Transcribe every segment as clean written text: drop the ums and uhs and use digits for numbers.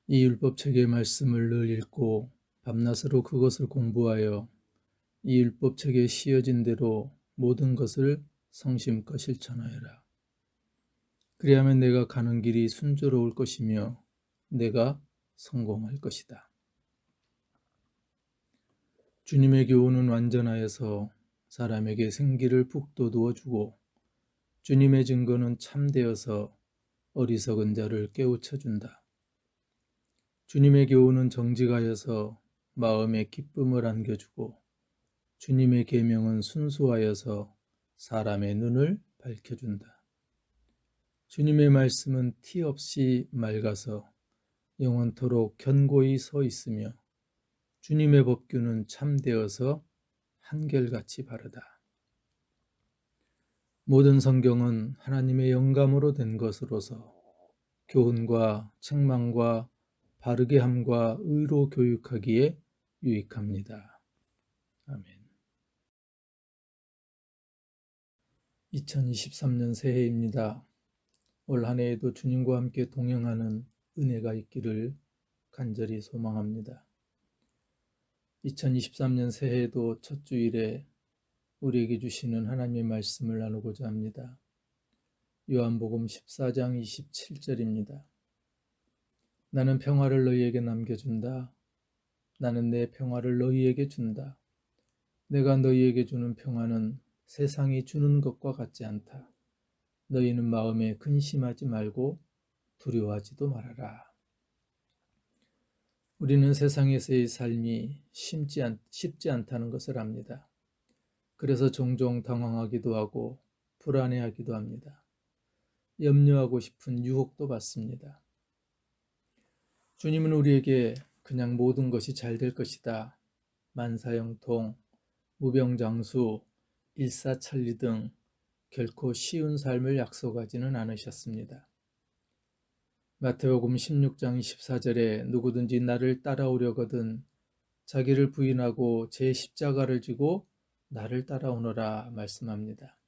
이 율법책의 말씀을 늘 읽고 밤낮으로 그것을 공부하여 이 율법책에 시어진 대로 모든 것을 성심껏 실천하여라. 그리하면 내가 가는 길이 순조로울 것이며 내가 성공할 것이다. 주님의 교훈은 완전하여서 사람에게 생기를 북돋우어 주고 주님의 증거는 참되어서 어리석은 자를 깨우쳐 준다. 주님의 교훈은 정직하여서 마음에 기쁨을 안겨주고 주님의 계명은 순수하여서 사람의 눈을 밝혀준다. 주님의 말씀은 티 없이 맑아서 영원토록 견고히 서 있으며 주님의 법규는 참되어서 한결같이 바르다. 모든 성경은 하나님의 영감으로 된 것으로서 교훈과 책망과 바르게 함과 의로 교육하기에 유익합니다. 아멘. 2023년 새해입니다. 올 한 해에도 주님과 함께 동행하는 은혜가 있기를 간절히 소망합니다. 2023년 새해에도 첫 주일에 우리에게 주시는 하나님의 말씀을 나누고자 합니다. 요한복음 14장 27절입니다. 나는 평화를 너희에게 남겨준다. 나는 내 평화를 너희에게 준다. 내가 너희에게 주는 평화는 세상이 주는 것과 같지 않다. 너희는 마음에 근심하지 말고 두려워하지도 말아라. 우리는 세상에서의 삶이 쉽지 않다는 것을 압니다. 그래서 종종 당황하기도 하고 불안해하기도 합니다. 염려하고 싶은 유혹도 받습니다. 주님은 우리에게 그냥 모든 것이 잘 될 것이다, 만사형통, 무병장수, 일사천리 등 결코 쉬운 삶을 약속하지는 않으셨습니다. 마태복음 16장 24절에 누구든지 나를 따라오려거든 자기를 부인하고 제 십자가를 지고 나를 따라오너라 말씀합니다.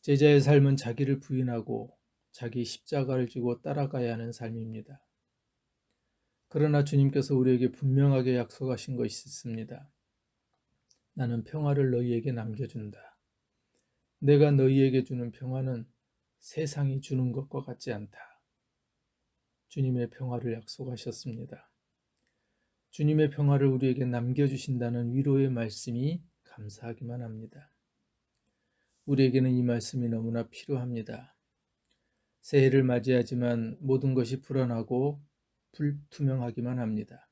제자의 삶은 자기를 부인하고 자기 십자가를 지고 따라가야 하는 삶입니다. 그러나 주님께서 우리에게 분명하게 약속하신 것이 있습니다. 나는 평화를 너희에게 남겨준다. 내가 너희에게 주는 평화는 세상이 주는 것과 같지 않다. 주님의 평화를 약속하셨습니다. 주님의 평화를 우리에게 남겨주신다는 위로의 말씀이 감사하기만 합니다. 우리에게는 이 말씀이 너무나 필요합니다. 새해를 맞이하지만 모든 것이 불안하고 불투명하기만 합니다.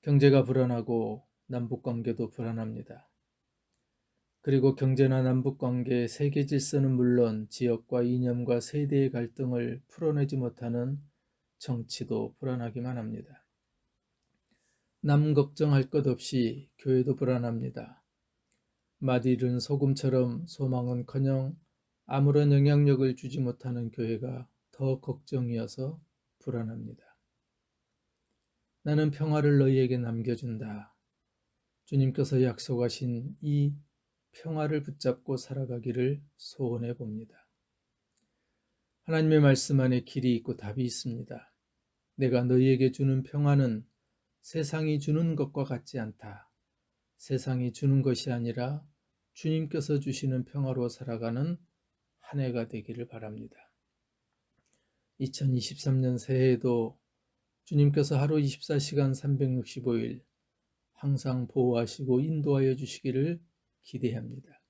경제가 불안하고 남북관계도 불안합니다. 그리고 경제나 남북관계, 세계 질서는 물론 지역과 이념과 세대의 갈등을 풀어내지 못하는 정치도 불안하기만 합니다. 남 걱정할 것 없이 교회도 불안합니다. 맛 잃은 소금처럼 소망은커녕 아무런 영향력을 주지 못하는 교회가 더 걱정이어서 불안합니다. 나는 평화를 너희에게 남겨준다. 주님께서 약속하신 이 평화를 붙잡고 살아가기를 소원해 봅니다. 하나님의 말씀 안에 길이 있고 답이 있습니다. 내가 너희에게 주는 평화는 세상이 주는 것과 같지 않다. 세상이 주는 것이 아니라 주님께서 주시는 평화로 살아가는 한 해가 되기를 바랍니다. 2023년 새해에도 주님께서 하루 24시간 365일 항상 보호하시고 인도하여 주시기를 기대합니다.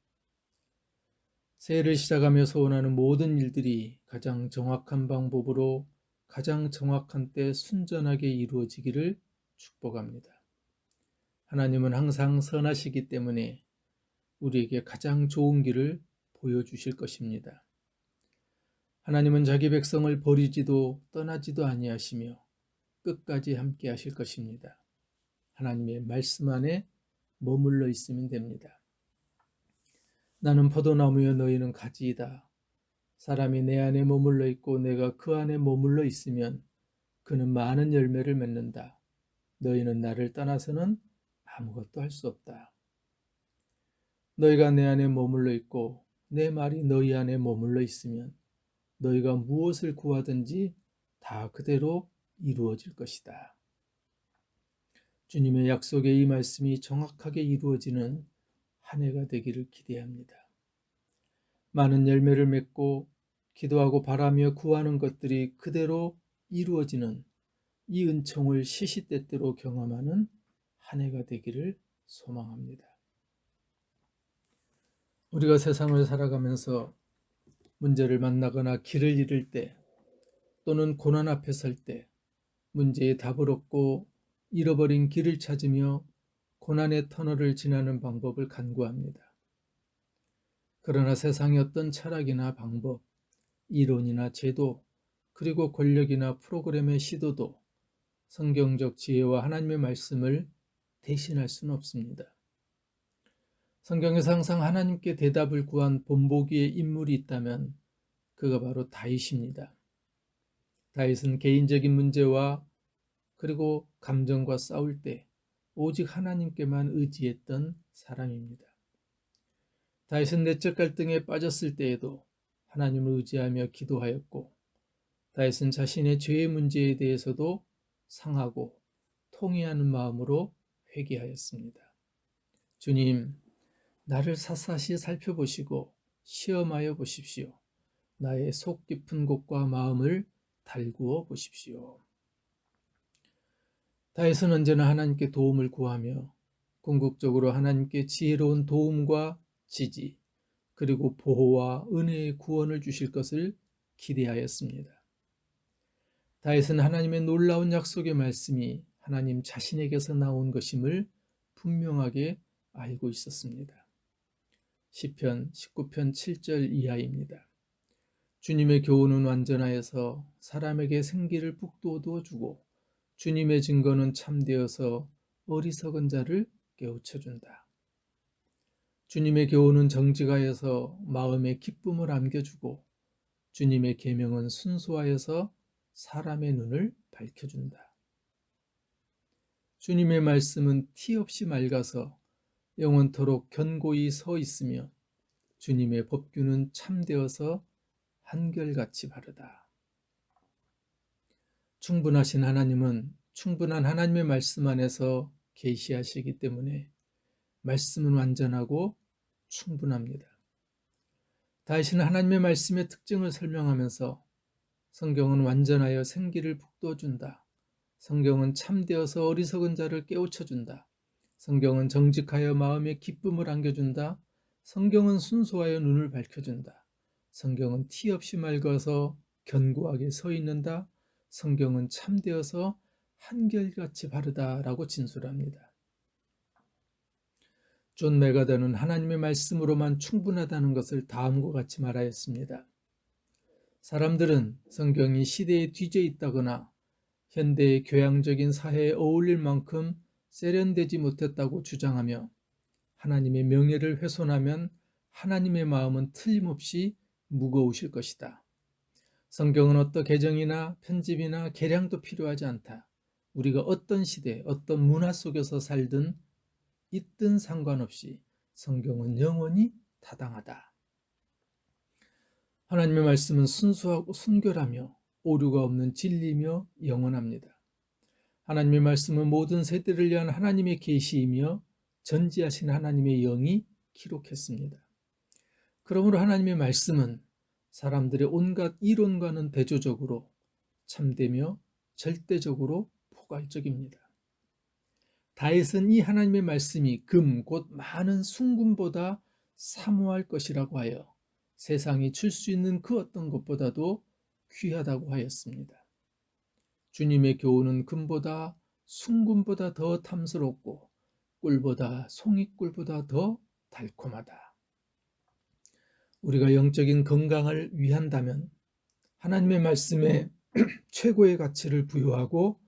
새해를 시작하며 소원하는 모든 일들이 가장 정확한 방법으로 가장 정확한 때 순전하게 이루어지기를 축복합니다. 하나님은 항상 선하시기 때문에 우리에게 가장 좋은 길을 보여주실 것입니다. 하나님은 자기 백성을 버리지도 떠나지도 아니하시며 끝까지 함께 하실 것입니다. 하나님의 말씀 안에 머물러 있으면 됩니다. 나는 포도나무여 너희는 가지이다. 사람이 내 안에 머물러 있고 내가 그 안에 머물러 있으면 그는 많은 열매를 맺는다. 너희는 나를 떠나서는 아무것도 할 수 없다. 너희가 내 안에 머물러 있고 내 말이 너희 안에 머물러 있으면 너희가 무엇을 구하든지 다 그대로 이루어질 것이다. 주님의 약속의 이 말씀이 정확하게 이루어지는 한 해가 되기를 기대합니다. 많은 열매를 맺고 기도하고 바라며 구하는 것들이 그대로 이루어지는 이 은총을 시시때때로 경험하는 한 해가 되기를 소망합니다. 우리가 세상을 살아가면서 문제를 만나거나 길을 잃을 때 또는 고난 앞에 설 때 문제의 답을 얻고 잃어버린 길을 찾으며 고난의 터널을 지나는 방법을 간구합니다. 그러나 세상의 어떤 철학이나 방법, 이론이나 제도, 그리고 권력이나 프로그램의 시도도 성경적 지혜와 하나님의 말씀을 대신할 수는 없습니다. 성경에서 항상 하나님께 대답을 구한 본보기의 인물이 있다면 그가 바로 다윗입니다. 다윗은 개인적인 문제와 그리고 감정과 싸울 때 오직 하나님께만 의지했던 사람입니다. 다윗은 내적 갈등에 빠졌을 때에도 하나님을 의지하며 기도하였고, 다윗은 자신의 죄의 문제에 대해서도 상하고 통회하는 마음으로 회개하였습니다. 주님, 나를 샅샅이 살펴보시고 시험하여 보십시오. 나의 속 깊은 곳과 마음을 달구어 보십시오. 다윗은 언제나 하나님께 도움을 구하며 궁극적으로 하나님께 지혜로운 도움과 지지, 그리고 보호와 은혜의 구원을 주실 것을 기대하였습니다. 다윗은 하나님의 놀라운 약속의 말씀이 하나님 자신에게서 나온 것임을 분명하게 알고 있었습니다. 시편 19편 7절 이하입니다. 주님의 교훈은 완전하여서 사람에게 생기를 북돋워 주고 주님의 증거는 참되어서 어리석은 자를 깨우쳐준다. 주님의 교훈은 정직하여서 마음에 기쁨을 안겨주고 주님의 계명은 순수하여서 사람의 눈을 밝혀준다. 주님의 말씀은 티 없이 맑아서 영원토록 견고히 서 있으며 주님의 법규는 참되어서 한결같이 바르다. 충분하신 하나님은 충분한 하나님의 말씀 안에서 계시하시기 때문에 말씀은 완전하고 충분합니다. 다윗은 하나님의 말씀의 특징을 설명하면서 성경은 완전하여 생기를 북돋준다. 성경은 참되어서 어리석은 자를 깨우쳐준다. 성경은 정직하여 마음에 기쁨을 안겨준다. 성경은 순수하여 눈을 밝혀준다. 성경은 티 없이 맑아서 견고하게 서 있는다. 성경은 참되어서 한결같이 바르다라고 진술합니다. 존 메가더는 하나님의 말씀으로만 충분하다는 것을 다음과 같이 말하였습니다. 사람들은 성경이 시대에 뒤져 있다거나 현대의 교양적인 사회에 어울릴 만큼 세련되지 못했다고 주장하며 하나님의 명예를 훼손하면 하나님의 마음은 틀림없이 무거우실 것이다. 성경은 어떤 개정이나 편집이나 개량도 필요하지 않다. 우리가 어떤 시대, 어떤 문화 속에서 살든 있든 상관없이 성경은 영원히 타당하다. 하나님의 말씀은 순수하고 순결하며 오류가 없는 진리며 영원합니다. 하나님의 말씀은 모든 세대를 위한 하나님의 계시이며 전지하신 하나님의 영이 기록했습니다. 그러므로 하나님의 말씀은 사람들의 온갖 이론과는 대조적으로 참되며 절대적으로 포괄적입니다. 다윗은 이 하나님의 말씀이 금 곧 많은 순금보다 사모할 것이라고 하여 세상이 줄 수 있는 그 어떤 것보다도 귀하다고 하였습니다. 주님의 교훈은 금보다 순금보다 더 탐스럽고 꿀보다 송이꿀보다 더 달콤하다. 우리가 영적인 건강을 위한다면 하나님의 말씀에 최고의 가치를 부여하고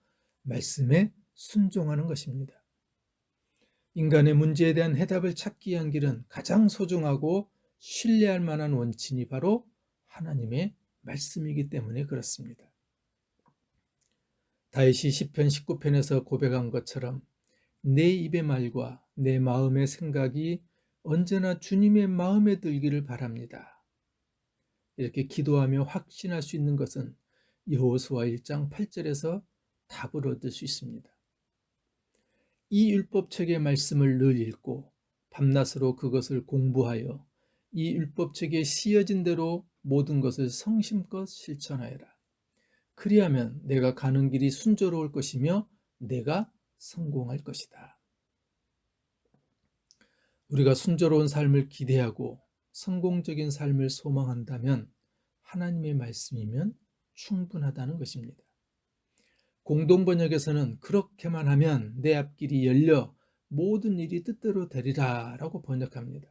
말씀에 순종하는 것입니다. 인간의 문제에 대한 해답을 찾기 위한 길은 가장 소중하고 신뢰할 만한 원칙이 바로 하나님의 말씀이기 때문에 그렇습니다. 다윗이 시편 19편에서 고백한 것처럼 내 입의 말과 내 마음의 생각이 언제나 주님의 마음에 들기를 바랍니다. 이렇게 기도하며 확신할 수 있는 것은 여호수아 1장 8절에서 답을 얻을 수 있습니다. 이 율법책의 말씀을 늘 읽고 밤낮으로 그것을 공부하여 이 율법책에 시어진 대로 모든 것을 성심껏 실천하여라. 그리하면 내가 가는 길이 순조로울 것이며 내가 성공할 것이다. 우리가 순조로운 삶을 기대하고 성공적인 삶을 소망한다면 하나님의 말씀이면 충분하다는 것입니다. 공동번역에서는 그렇게만 하면 내 앞길이 열려 모든 일이 뜻대로 되리라 라고 번역합니다.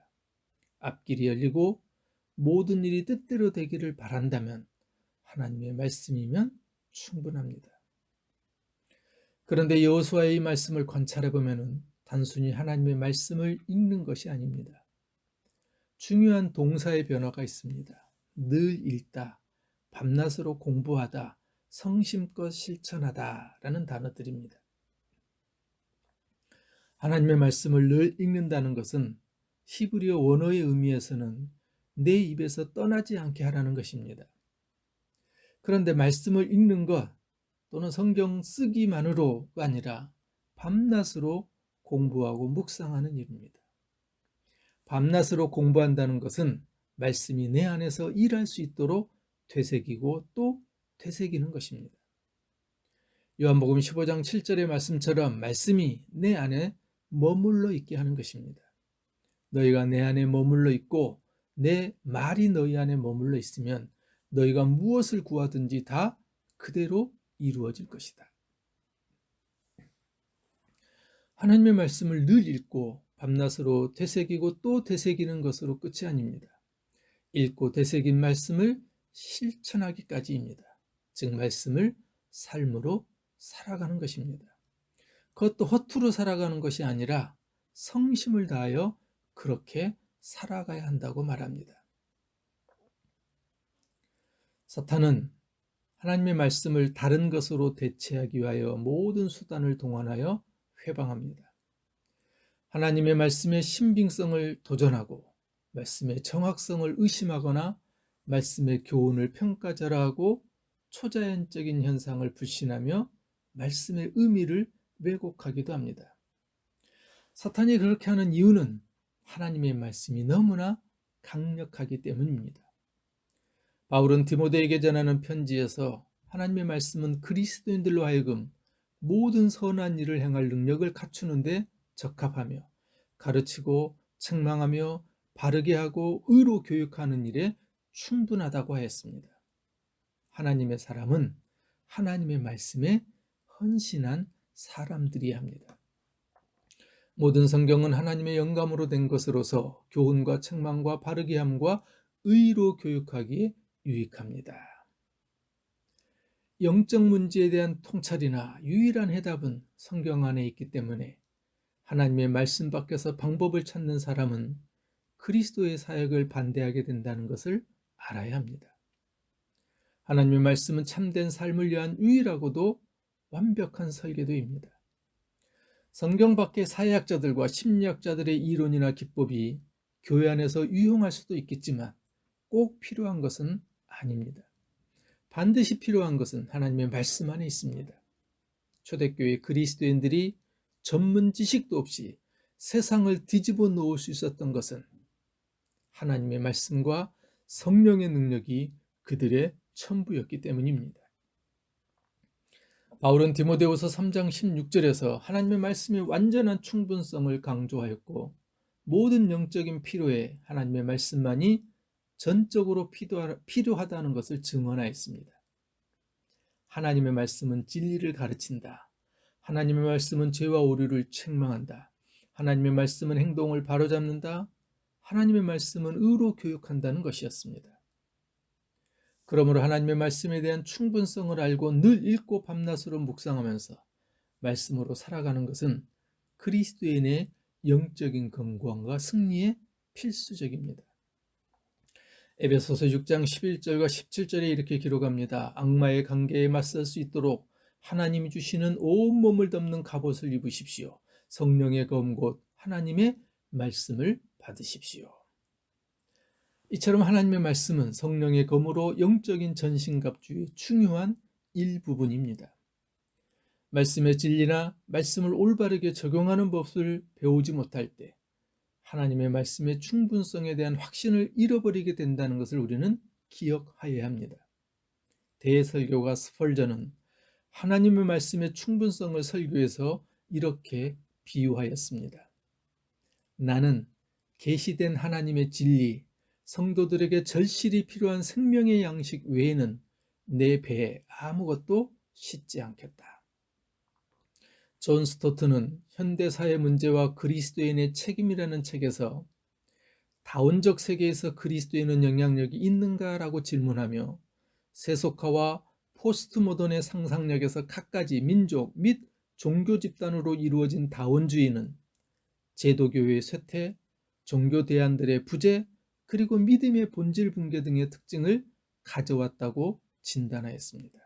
앞길이 열리고 모든 일이 뜻대로 되기를 바란다면 하나님의 말씀이면 충분합니다. 그런데 여호수아의 이 말씀을 관찰해 보면 단순히 하나님의 말씀을 읽는 것이 아닙니다. 중요한 동사의 변화가 있습니다. 늘 읽다, 밤낮으로 공부하다, 성심껏 실천하다 라는 단어들입니다. 하나님의 말씀을 늘 읽는다는 것은 히브리어 원어의 의미에서는 내 입에서 떠나지 않게 하라는 것입니다. 그런데 말씀을 읽는 것 또는 성경 쓰기만으로가 아니라 밤낮으로 공부하고 묵상하는 일입니다. 밤낮으로 공부한다는 것은 말씀이 내 안에서 일할 수 있도록 되새기고 또 되새기는 것입니다. 요한복음 15장 7절의 말씀처럼 말씀이 내 안에 머물러 있게 하는 것입니다. 너희가 내 안에 머물러 있고 내 말이 너희 안에 머물러 있으면 너희가 무엇을 구하든지 다 그대로 이루어질 것이다. 하나님의 말씀을 늘 읽고 밤낮으로 되새기고 또 되새기는 것으로 끝이 아닙니다. 읽고 되새긴 말씀을 실천하기까지입니다. 즉 말씀을 삶으로 살아가는 것입니다. 그것도 허투루 살아가는 것이 아니라 성심을 다하여 그렇게 살아가야 한다고 말합니다. 사탄은 하나님의 말씀을 다른 것으로 대체하기 위하여 모든 수단을 동원하여 회방합니다. 하나님의 말씀의 신빙성을 도전하고 말씀의 정확성을 의심하거나 말씀의 교훈을 평가절하하고 초자연적인 현상을 불신하며 말씀의 의미를 왜곡하기도 합니다. 사탄이 그렇게 하는 이유는 하나님의 말씀이 너무나 강력하기 때문입니다. 바울은 디모데에게 전하는 편지에서 하나님의 말씀은 그리스도인들로 하여금 모든 선한 일을 행할 능력을 갖추는데 적합하며 가르치고 책망하며 바르게 하고 의로 교육하는 일에 충분하다고 하였습니다. 하나님의 사람은 하나님의 말씀에 헌신한 사람들이야 합니다. 모든 성경은 하나님의 영감으로 된 것으로서 교훈과 책망과 바르게 함과 의로 교육하기에 유익합니다. 영적 문제에 대한 통찰이나 유일한 해답은 성경 안에 있기 때문에 하나님의 말씀 밖에서 방법을 찾는 사람은 그리스도의 사역을 반대하게 된다는 것을 알아야 합니다. 하나님의 말씀은 참된 삶을 위한 유일하고도 완벽한 설계도입니다. 성경 밖의 사회학자들과 심리학자들의 이론이나 기법이 교회 안에서 유용할 수도 있겠지만 꼭 필요한 것은 아닙니다. 반드시 필요한 것은 하나님의 말씀 안에 있습니다. 초대교회 그리스도인들이 전문 지식도 없이 세상을 뒤집어 놓을 수 있었던 것은 하나님의 말씀과 성령의 능력이 그들의 전부였기 때문입니다. 바울은 디모데후서 3장 16절에서 하나님의 말씀의 완전한 충분성을 강조하였고 모든 영적인 필요에 하나님의 말씀만이 전적으로 필요하다는 것을 증언하였습니다. 하나님의 말씀은 진리를 가르친다. 하나님의 말씀은 죄와 오류를 책망한다. 하나님의 말씀은 행동을 바로잡는다. 하나님의 말씀은 의로 교육한다는 것이었습니다. 그러므로 하나님의 말씀에 대한 충분성을 알고 늘 읽고 밤낮으로 묵상하면서 말씀으로 살아가는 것은 그리스도인의 영적인 건강과 승리에 필수적입니다. 에베소서 6장 11절과 17절에 이렇게 기록합니다. 악마의 관계에 맞설 수 있도록 하나님이 주시는 온몸을 덮는 갑옷을 입으십시오. 성령의 검 곧 하나님의 말씀을 받으십시오. 이처럼 하나님의 말씀은 성령의 검으로 영적인 전신갑주의 중요한 일부분입니다. 말씀의 진리나 말씀을 올바르게 적용하는 법을 배우지 못할 때 하나님의 말씀의 충분성에 대한 확신을 잃어버리게 된다는 것을 우리는 기억하여야 합니다. 대설교가 스펄전은 하나님의 말씀의 충분성을 설교해서 이렇게 비유하였습니다. 나는 계시된 하나님의 진리, 성도들에게 절실히 필요한 생명의 양식 외에는 내 배에 아무것도 싣지 않겠다. 존 스토트는 현대사회 문제와 그리스도인의 책임이라는 책에서 다원적 세계에서 그리스도인은 영향력이 있는가라고 질문하며 세속화와 포스트 모던의 상상력에서 갖가지 민족 및 종교 집단으로 이루어진 다원주의는 제도교회의 쇠퇴, 종교 대안들의 부재, 그리고 믿음의 본질 붕괴 등의 특징을 가져왔다고 진단하였습니다.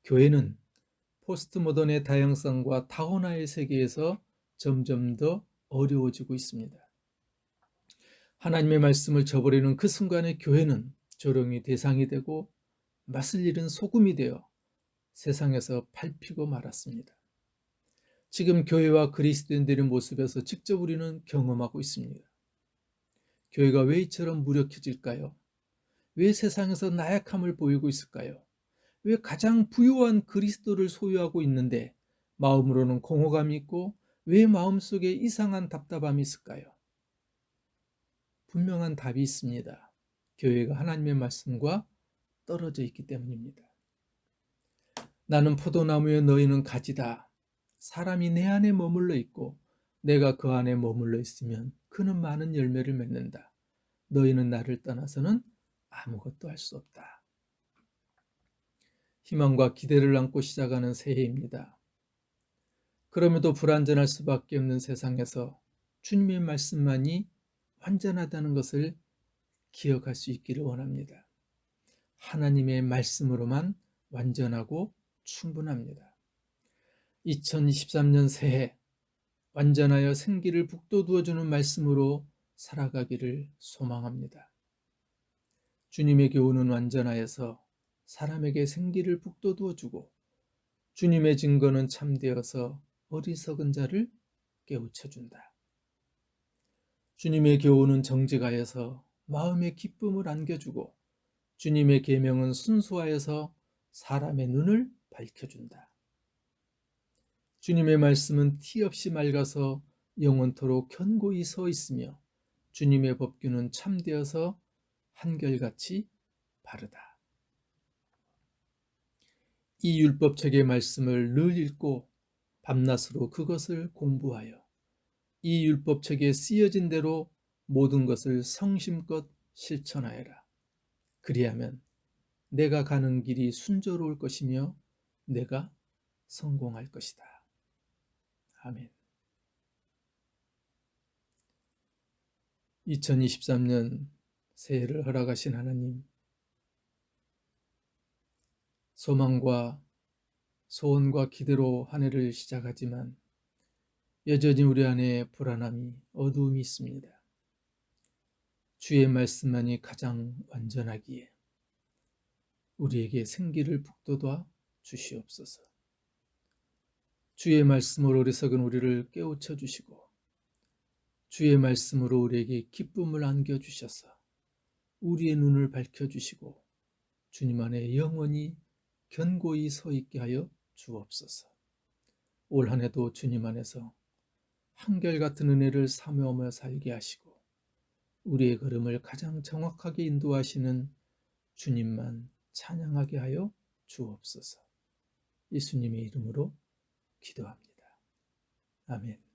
교회는 포스트 모던의 다양성과 다원화의 세계에서 점점 더 어려워지고 있습니다. 하나님의 말씀을 저버리는 그 순간에 교회는 조롱의 대상이 되고 맛을 잃은 소금이 되어 세상에서 밟히고 말았습니다. 지금 교회와 그리스도인들의 모습에서 직접 우리는 경험하고 있습니다. 교회가 왜 이처럼 무력해질까요? 왜 세상에서 나약함을 보이고 있을까요? 왜 가장 부유한 그리스도를 소유하고 있는데 마음으로는 공허감이 있고 왜 마음속에 이상한 답답함이 있을까요? 분명한 답이 있습니다. 교회가 하나님의 말씀과 떨어져 있기 때문입니다. 나는 포도나무에 너희는 가지다. 사람이 내 안에 머물러 있고 내가 그 안에 머물러 있으면 그는 많은 열매를 맺는다. 너희는 나를 떠나서는 아무것도 할 수 없다. 희망과 기대를 안고 시작하는 새해입니다. 그럼에도 불완전할 수밖에 없는 세상에서 주님의 말씀만이 완전하다는 것을 기억할 수 있기를 원합니다. 하나님의 말씀으로만 완전하고 충분합니다. 2023년 새해 완전하여 생기를 북돋우어주는 말씀으로 살아가기를 소망합니다. 주님의 교훈은 완전하여서 사람에게 생기를 북돋우어주고 주님의 증거는 참되어서 어리석은 자를 깨우쳐준다. 주님의 교훈은 정직하여서 마음의 기쁨을 안겨주고 주님의 계명은 순수하여서 사람의 눈을 밝혀준다. 주님의 말씀은 티 없이 맑아서 영원토록 견고히 서 있으며 주님의 법규는 참되어서 한결같이 바르다. 이 율법책의 말씀을 늘 읽고 밤낮으로 그것을 공부하여 이 율법책에 쓰여진 대로 모든 것을 성심껏 실천하여라. 그리하면 내가 가는 길이 순조로울 것이며 내가 성공할 것이다. 아멘. 2023년 새해를 허락하신 하나님, 소망과 소원과 기대로 한 해를 시작하지만 여전히 우리 안에 불안함이, 어두움이 있습니다. 주의 말씀만이 가장 완전하기에 우리에게 생기를 북돋아 주시옵소서. 주의 말씀으로 어리석은 우리를 깨우쳐 주시고 주의 말씀으로 우리에게 기쁨을 안겨주셔서 우리의 눈을 밝혀주시고 주님 안에 영원히 견고히 서 있게 하여 주옵소서. 올 한 해도 주님 안에서 한결같은 은혜를 사모하며 살게 하시고 우리의 걸음을 가장 정확하게 인도하시는 주님만 찬양하게 하여 주옵소서. 예수님의 이름으로 기도합니다. 아멘.